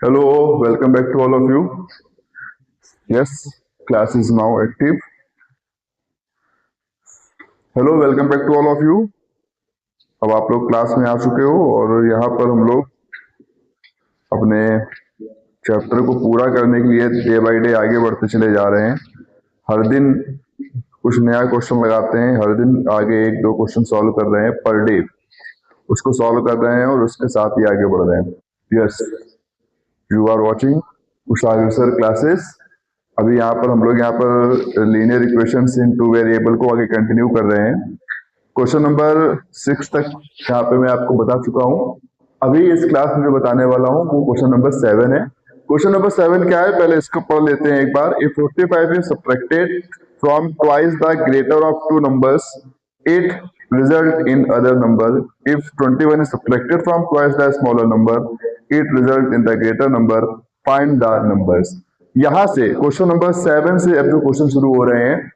Hello, welcome back to all of you. Yes, class is now active. Hello, welcome back to all of you. अब आप लोग class में आ चुके हो और यहाँ पर हम लोग अपने चैप्टर को पूरा करने के लिए डे बाय डे आगे बढ़ते चले जा रहे हैं। हर दिन कुछ नया क्वेश्चन लगाते हैं, हर दिन आगे एक दो क्वेश्चन सॉल्व कर रहे हैं पर डे, उसको सॉल्व कर रहे हैं और उसके साथ ही आगे बढ़ रहे हैं। Yes, you are watching Usha sir classes. अभी यहाँ पर हम लोग यहाँ पर linear equations in two variable को आगे कंटिन्यू कर रहे हैं। क्वेश्चन नंबर 6 तक यहाँ पे मैं आपको बता चुका हूँ। अभी इस क्लास में जो बताने वाला हूँ वो क्वेश्चन नंबर 7 है। क्वेश्चन नंबर 7 क्या है, पहले इसको पढ़ लेते हैं एक बार। If 45 is subtracted from twice the greater of two numbers, it result in other number. If 21 is subtracted from twice the smaller number, it result in the greater number. Find the numbers. यहाँ से question number 7 से अब जो question शुरू हो रहे हैं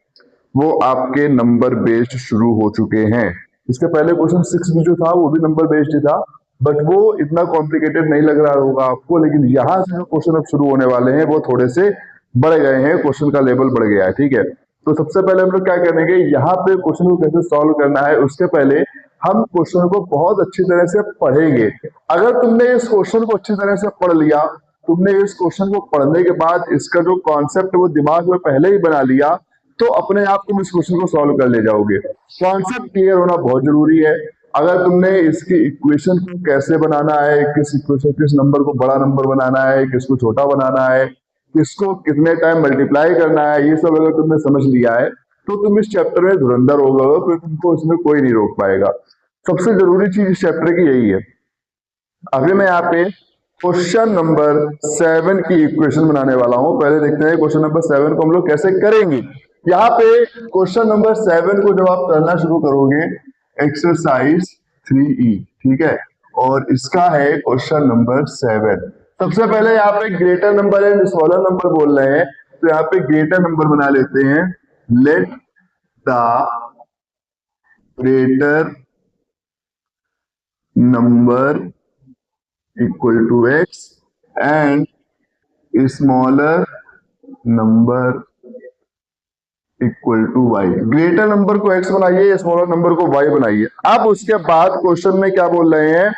वो आपके नंबर बेस्ड शुरू हो चुके हैं। इसके पहले क्वेश्चन 6 भी जो था वो भी नंबर बेस्ड ही था, बट वो इतना कॉम्प्लिकेटेड नहीं लग रहा होगा आपको। लेकिन यहाँ से जो क्वेश्चन अब शुरू होने वाले हैं वो थोड़े से बढ़ गए हैं, क्वेश्चन का लेवल बढ़ गया है। ठीक है, तो सबसे पहले हम लोग क्या करेंगे, यहाँ पे क्वेश्चन को कैसे सॉल्व करना है उसके पहले हम क्वेश्चन को बहुत अच्छी तरह से पढ़ेंगे। अगर तुमने इस क्वेश्चन को अच्छी तरह से पढ़ लिया, तुमने इस क्वेश्चन को पढ़ने के बाद इसका जो कॉन्सेप्ट वो दिमाग में पहले ही बना लिया, तो अपने आप तुम इस क्वेश्चन को सॉल्व कर ले जाओगे। कॉन्सेप्ट क्लियर होना बहुत जरूरी है। अगर तुमने इसकी इक्वेशन को कैसे बनाना है, किस इक्वेशन किस नंबर को बड़ा नंबर बनाना है, किसको छोटा बनाना है, किसको कितने टाइम मल्टीप्लाई करना है, ये सब अगर तुमने समझ लिया है तो तुम इस चैप्टर में धुरंधर हो गए, फिर तुमको इसमें कोई नहीं रोक पाएगा। सबसे जरूरी चीज इस चैप्टर की यही है। अभी मैं यहाँ पे क्वेश्चन नंबर 7 की इक्वेशन बनाने वाला हूं। पहले देखते हैं क्वेश्चन नंबर 7 को हम लोग कैसे करेंगे। यहाँ पे क्वेश्चन नंबर 7 को जब आप करना शुरू करोगे, एक्सरसाइज 3E, ठीक है, और इसका है क्वेश्चन नंबर 7। सबसे पहले यहाँ पे greater number and smaller number बोल रहे हैं, तो यहाँ पे ग्रेटर नंबर बना लेते हैं। Let the greater number equal to x and smaller number equal to y. Greater number को x बनाइए, स्मॉलर नंबर को y बनाइए। अब उसके बाद क्वेश्चन में क्या बोल रहे हैं,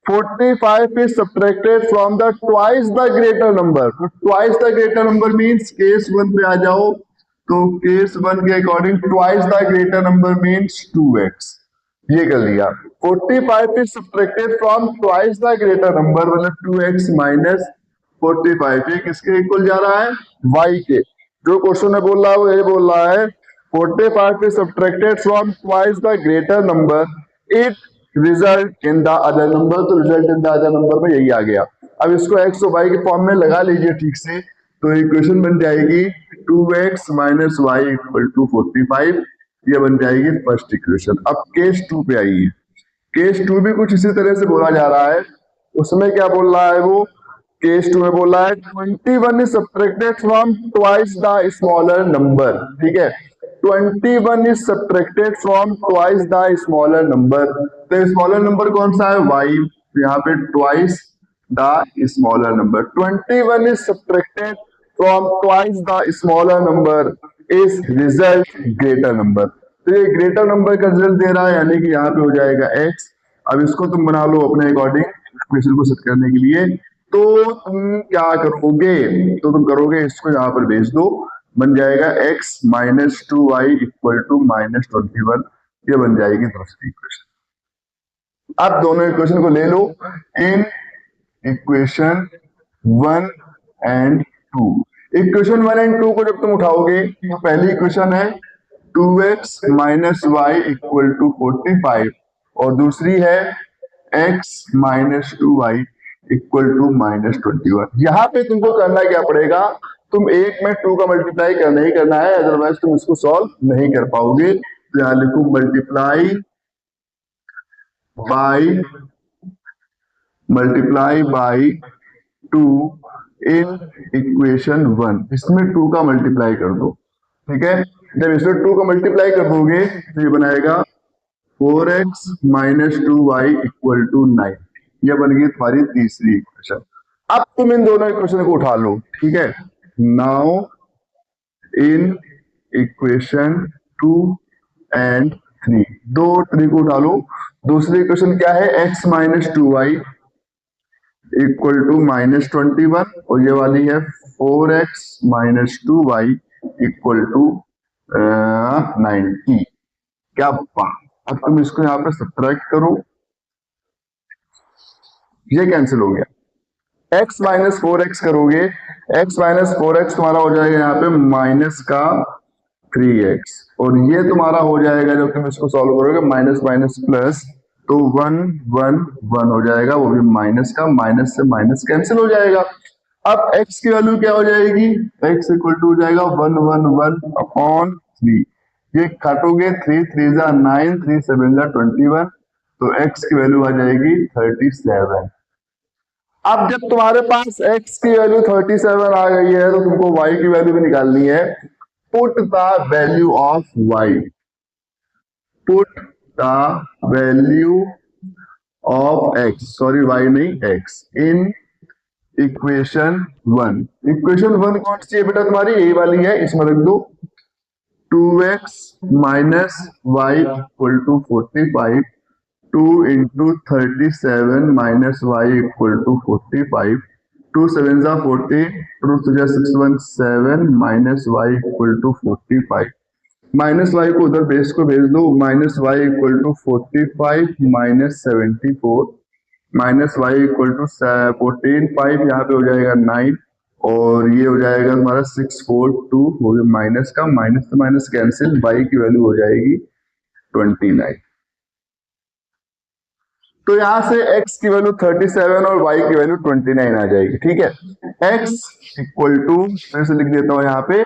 45 is subtracted from the twice the greater number। तो twice the greater number means case 1 पे आ जाओ, तो केस 1 के according twice the greater number means 2x। ये कर लिया। 45 is subtracted from twice the greater number, मतलब 2x minus 45। ये किसके इक्वल जा रहा है, y के। जो क्वेश्चन में बोल रहा है वो ये बोल रहा है 45 is subtracted from twice the greater number, it result in the other number। तो result in the other number में यही आ गया। अब इसको x और y के फॉर्म में लगा लीजिए ठीक से, तो इक्वेशन बन जाएगी 2x minus y equal to 45। ये बन जाएगी फर्स्ट इक्वेशन। अब केस 2 पे आइए। केस 2 भी कुछ इसी तरह से बोला जा रहा है। उसमें क्या बोल रहा है वो, केस 2 में बोल रहा है 21 is subtracted from twice the smaller number। ठीक है, 21 is subtracted from twice the smaller number। तो स्मॉलर नंबर कौन सा है, y। यहाँ पे twice the smaller number। 21 is subtracted from twice the smaller number is result greater number। तो ये ग्रेटर नंबर का रिजल्ट दे रहा है, यानी कि यहाँ पे हो जाएगा x। अब इसको तुम बना लो अपने अकॉर्डिंग इक्वेशन को सेट करने के लिए। तो तुम क्या करोगे, तो तुम करोगे इसको यहाँ पर भेज दो, बन जाएगा x minus 2y equal to -21। ये बन जाएगी दूसरी इक्वेशन। अब दोनों इक्वेशन को ले लो in equation 1 and 2। Equation 1 and 2 को जब तुम उठाओगे, तो पहली इक्वेशन है 2x minus y equal to 45 और दूसरी है x minus 2y equal to -21। यहाँ पे तुमको करना क्या पड़ेगा, तुम एक में 2 का मल्टीप्लाई करना ही करना है, अदरवाइज तुम इसको सॉल्व नहीं कर पाओगे। तो यहाँ लिखो मल्टीप्लाई बाई 2 इन इक्वेशन 1। इसमें 2 का मल्टीप्लाई कर दो। ठीक है, जब इसमें 2 का मल्टीप्लाई कर दोगे तो ये बनाएगा 4x minus 2y equal to 9। ये बन गई तुम्हारी तीसरी इक्वेशन। अब तुम इन दोनों इक्वेशन को उठा लो, ठीक है। नाउ इन इक्वेशन 2 एंड 3, दो 3 को उठा लो। दूसरी इक्वेशन क्या है, x minus 2y equal to -21, और ये वाली है 4x minus 2y equal to 90। क्या बात। अब तुम इसको यहाँ पे सब्ट्रैक्ट करो, ये कैंसिल हो गया। x माइनस 4x करोगे, x माइनस 4x तुम्हारा हो जाएगा यहाँ पे माइनस का 3x, और ये तुम्हारा हो जाएगा जब तुम इसको सॉल्व करोगे माइनस माइनस प्लस, तो 1 1 1 हो जाएगा, वो भी माइनस का, माइनस से माइनस कैंसिल हो जाएगा। अब x की वैल्यू क्या हो जाएगी, x इक्वल टू हो जाएगा 1 1 1 अपॉन 3। ये काटोगे 3 3 जा 9, 3 7 जा 21, तो x की वैल्यू आ जाएगी 37। अब जब तुम्हारे पास x की वैल्यू 37 आ गई है तो तुमको y की वैल्यू भी निकालनी है। Put the value of y, put the value of x, sorry y नहीं x, इन इक्वेशन 1। इक्वेशन 1 कौन सी है बेटा तुम्हारी, यही वाली है, इसमें रख दो 2x minus y equal to 45, 2 into 37 minus y equal to 45, 2 7 जा 40, 2 जा 617 minus y equal to 45। Minus y को उधर बेस को भेज दो, minus y equal to 45 minus 74, minus y equal to 14, 5 यहाँ पे हो जाएगा 9, और ये हो जाएगा हमारा 6 4 2, हो गया माइनस का, माइनस से माइनस कैंसिल, वाई की वैल्यू हो जाएगी 29। तो यहां से x की वैल्यू 37 और y की वैल्यू 29 आ जाएगी, ठीक है। x इक्वल टू, फिर से लिख देता हूं यहाँ पे,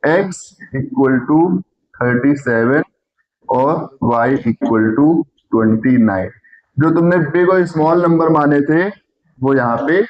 x इक्वल टू 37 और y इक्वल टू 29। जो तुमने बिग और स्मॉल नंबर माने थे वो यहाँ पे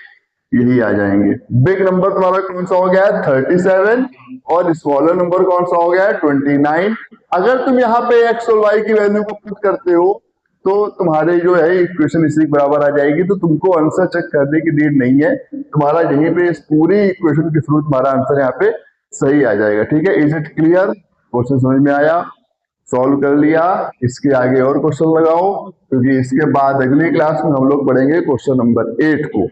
यही आ जाएंगे। बिग नंबर तुम्हारा कौन सा हो गया है 37, और स्मॉलर नंबर कौन सा हो गया है 29। अगर तुम यहाँ पे x और y की वैल्यू को पुट करते हो तो तुम्हारे जो है इक्वेशन इसी के बराबर आ जाएगी, तो तुमको आंसर चेक करने की नीड नहीं है, तुम्हारा यहीं पे इस पूरी इक्वेशन के थ्रू तुम्हारा आंसर यहाँ पे सही आ जाएगा, ठीक है। इज इट क्लियर, क्वेश्चन समझ में आया, सॉल्व कर लिया। इसके आगे और क्वेश्चन लगाओ, क्योंकि इसके बाद अगली क्लास में हम लोग पढ़ेंगे क्वेश्चन नंबर 8 को।